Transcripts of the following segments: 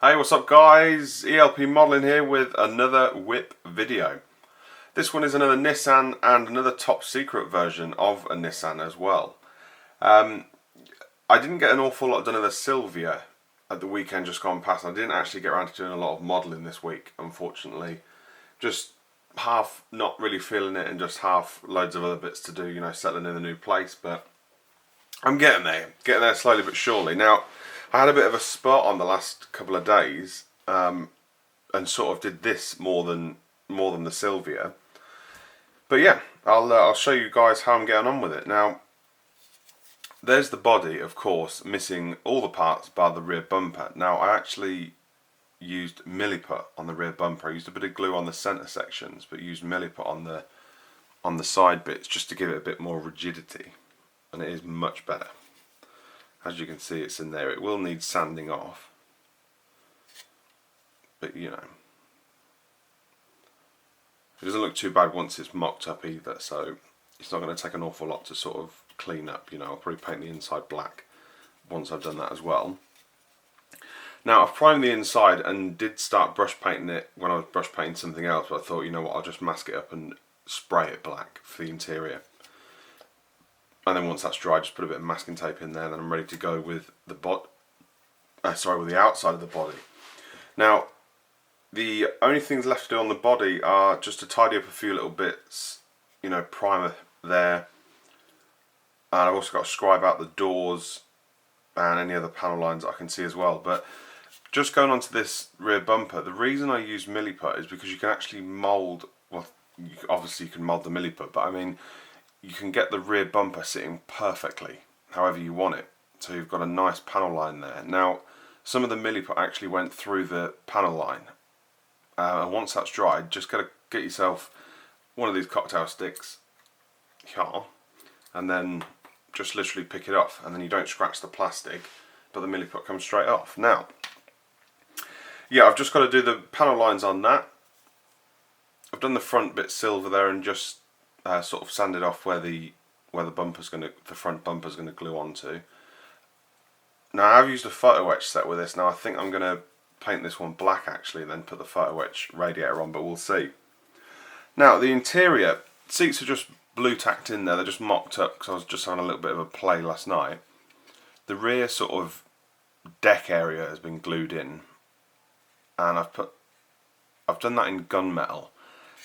Hey, what's up guys? ELP Modelling here with another whip video. This one is another Nissan and another top secret version of a Nissan as well. I didn't get an awful lot done of the Silvia at the weekend just gone past. I didn't actually get around to doing a lot of modelling this week, unfortunately. Just half not really feeling it and just half loads of other bits to do, you know, settling in a new place. But I'm getting there slowly but surely. Now, I had a bit of a spurt on the last couple of days, and sort of did this more than the Silvia. But yeah, I'll show you guys how I'm getting on with it. Now, there's the body, of course, missing all the parts bar the rear bumper. Now, I actually used milliput on the rear bumper. I used a bit of glue on the centre sections, but used milliput on the side bits just to give it a bit more rigidity, and it is much better. As you can see, it's in there. It will need sanding off, but you know, it doesn't look too bad once it's mocked up either, so it's not going to take an awful lot to sort of clean up. You know, I'll probably paint the inside black once I've done that as well. Now, I've primed the inside and did start brush painting it when I was brush painting something else, but I thought, you know what, I'll just mask it up and spray it black for the interior. And then once that's dry, just put a bit of masking tape in there, and then I'm ready to go with the with the outside of the body. Now, the only things left to do on the body are just to tidy up a few little bits, you know, primer there. And I've also got to scribe out the doors and any other panel lines I can see as well. But just going on to this rear bumper, the reason I use milliput is because you can actually mould, well, obviously you can mould the milliput, but I mean, you can get the rear bumper sitting perfectly however you want it, so you've got a nice panel line there. Now, some of the milliput actually went through the panel line, and once that's dried, just gotta get yourself one of these cocktail sticks, and then just literally pick it off, and then you don't scratch the plastic, but the milliput comes straight off. Now, yeah, I've just got to do the panel lines on that. I've done the front bit silver there and just sort of sanded off where the front bumper's gonna glue onto. Now, I've used a photo etch set with this. Now, I think I'm gonna paint this one black actually, and then put the photo etch radiator on, but we'll see. Now, the interior seats are just blue tacked in there. They're just mocked up because I was just having a little bit of a play last night. The rear sort of deck area has been glued in, and I've done that in gunmetal.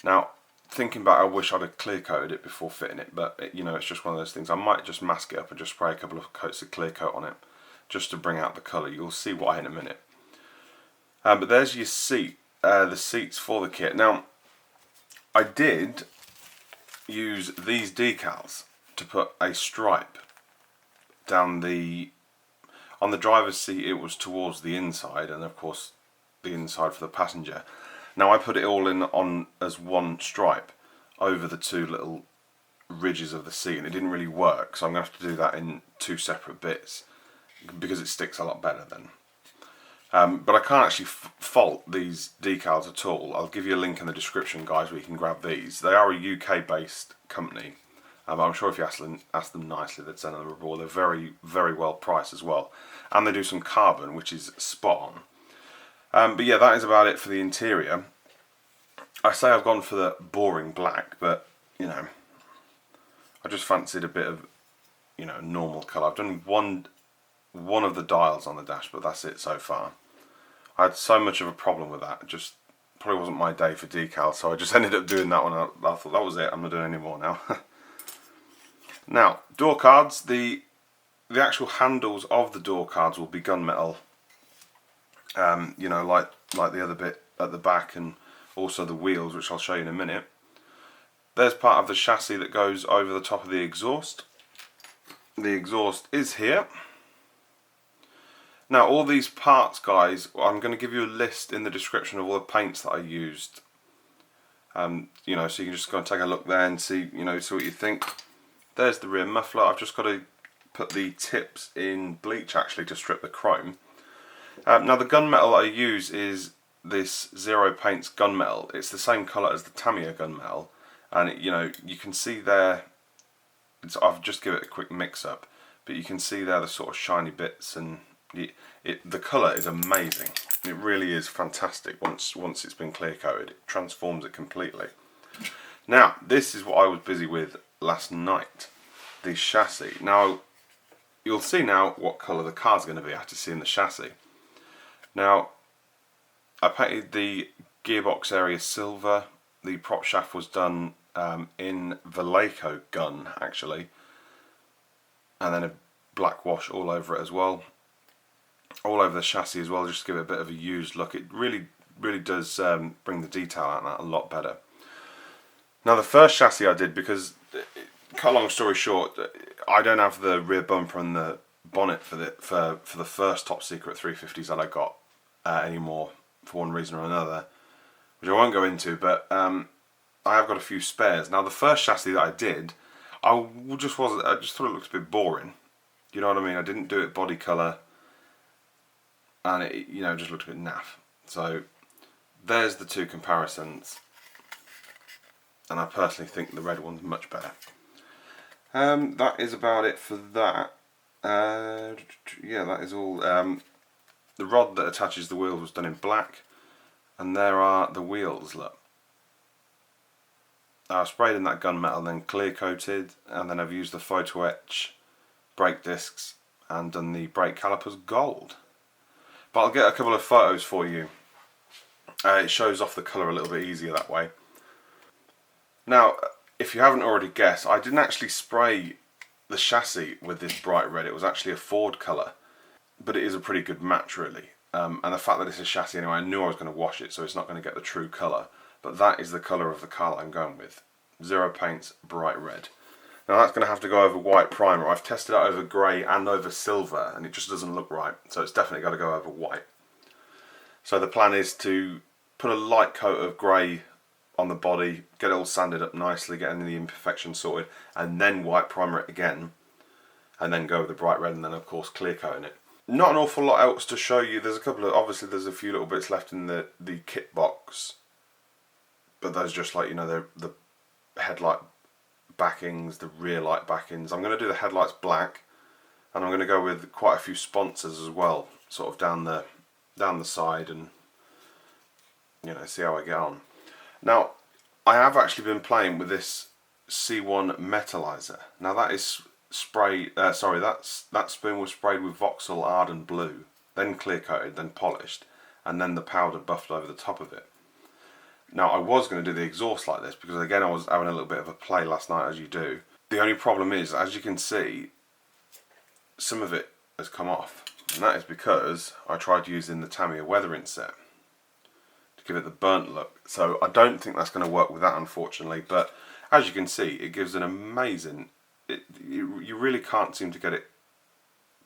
Now, thinking about it, I wish I'd have clear coated it before fitting it, but you know, it's just one of those things. I might just mask it up and just spray a couple of coats of clear coat on it just to bring out the colour. You'll see why in a minute. But there's your seat, the seats for the kit. Now, I did use these decals to put a stripe down on the driver's seat. It was towards the inside, and of course the inside for the passenger. Now, I put it all in on as one stripe over the two little ridges of the seat, and it didn't really work, so I'm going to have to do that in two separate bits because it sticks a lot better then. But I can't actually fault these decals at all. I'll give you a link in the description, guys, where you can grab these. They are a UK based company. I'm sure if you ask them nicely, they'd send them abroad. They're very, very well priced as well, and they do some carbon, which is spot on. But yeah, that is about it for the interior. I say I've gone for the boring black, but you know, I just fancied a bit of, you know, normal colour. I've done one of the dials on the dash, but that's it so far. I had so much of a problem with that. It just probably wasn't my day for decals, so I just ended up doing that one. I thought that was it. I'm not doing any more now. Now, door cards. The actual handles of the door cards will be gunmetal. You know, like the other bit at the back, and also the wheels, which I'll show you in a minute. There's part of the chassis that goes over the top of the exhaust. The exhaust is here. Now, all these parts, guys, I'm going to give you a list in the description of all the paints that I used. You know, so you can just go and take a look there and see, you know, see what you think. There's the rear muffler. I've just got to put the tips in bleach actually to strip the chrome. Now, the gunmetal I use is this Zero Paints Gunmetal. It's the same colour as the Tamiya gunmetal, and you know, you can see there. I've just given it a quick mix up, but you can see there the sort of shiny bits and The colour is amazing. It really is fantastic. Once it's been clear coated, it transforms it completely. Now, this is what I was busy with last night. The chassis. Now, you'll see now what colour the car's going to be after seeing the chassis. Now, I painted the gearbox area silver. The prop shaft was done in Vallejo gun, actually, and then a black wash all over it as well, all over the chassis as well, just to give it a bit of a used look. It really does bring the detail out of that a lot better. Now, the first chassis I did, because, cut a long story short, I don't have the rear bumper and the bonnet for the first top secret 350s that I got anymore, for one reason or another, which I won't go into, but I have got a few spares. Now, the first chassis that I did, I just thought it looked a bit boring. You know what I mean? I didn't do it body colour, and it, you know, just looked a bit naff. So there's the two comparisons, and I personally think the red one's much better. That is about it for that. Yeah, that is all. The rod that attaches the wheels was done in black, and there are the wheels, look. I sprayed in that gunmetal, then clear coated, and then I've used the photo etch brake discs and done the brake calipers gold. But I'll get a couple of photos for you. It shows off the colour a little bit easier that way. Now, if you haven't already guessed, I didn't actually spray the chassis with this bright red. It was actually a Ford colour, but it is a pretty good match, really. And the fact that it's a chassis anyway, I knew I was going to wash it, so it's not going to get the true colour. But that is the colour of the car that I'm going with. Zero Paints bright red. Now, that's going to have to go over white primer. I've tested it over grey and over silver, and it just doesn't look right. So it's definitely got to go over white. So the plan is to put a light coat of grey on the body, get it all sanded up nicely, get any of the imperfections sorted, and then white primer it again, and then go with the bright red, and then of course clear coating it. Not an awful lot else to show you. There's a couple of, obviously there's a few little bits left in the kit box, but those just like, you know, the headlight backings, the rear light backings. I'm going to do the headlights black, and I'm going to go with quite a few sponsors as well, sort of down the side, and you know, see how I get on. Now, I have actually been playing with this C1 metallizer. Now that is spray. That spoon was sprayed with Vauxhall Arden Blue, then clear coated, then polished, and then the powder buffed over the top of it. Now, I was going to do the exhaust like this because, again, I was having a little bit of a play last night, as you do. The only problem is, as you can see, some of it has come off, and that is because I tried using the Tamiya weathering set to give it the burnt look. So I don't think that's going to work with that, unfortunately, but as you can see, it gives an amazing, you really can't seem to get it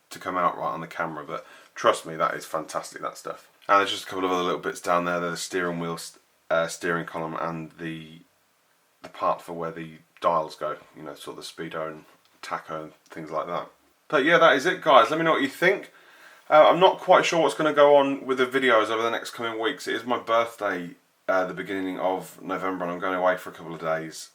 to come out right on the camera, but trust me, that is fantastic, that stuff. And there's just a couple of other little bits down there. There's the steering wheel, steering column, and the part for where the dials go, you know, sort of the speedo and tacho and things like that. But yeah, that is it, guys. Let me know what you think. I'm not quite sure what's going to go on with the videos over the next coming weeks. It is my birthday the beginning of November, and I'm going away for a couple of days.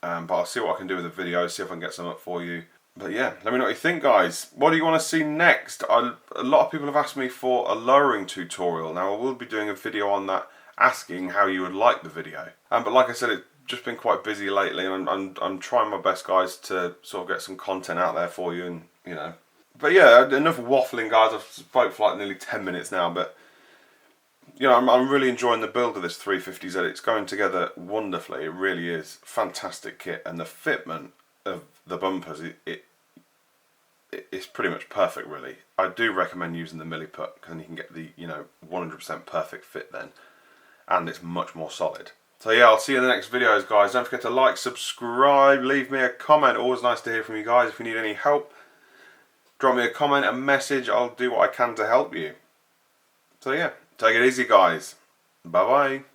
But I'll see what I can do with the videos, see if I can get some up for you. But yeah, let me know what you think, guys. What do you want to see next? A lot of people have asked me for a lowering tutorial. Now, I will be doing a video on that, asking how you would like the video. But like I said, it's just been quite busy lately, and I'm trying my best, guys, to sort of get some content out there for you, and you know. But yeah, enough waffling, guys. I've spoke for like nearly 10 minutes now, but you know, I'm really enjoying the build of this 350Z. It's going together wonderfully. It really is fantastic kit, and the fitment of the bumpers, it's pretty much perfect, really. I do recommend using the milliput, because then you can get the, you know, 100% perfect fit then, and it's much more solid. So yeah, I'll see you in the next videos, guys. Don't forget to like, subscribe, leave me a comment. Always nice to hear from you guys. If you need any help, drop me a comment, a message. I'll do what I can to help you. So yeah, take it easy, guys. Bye bye.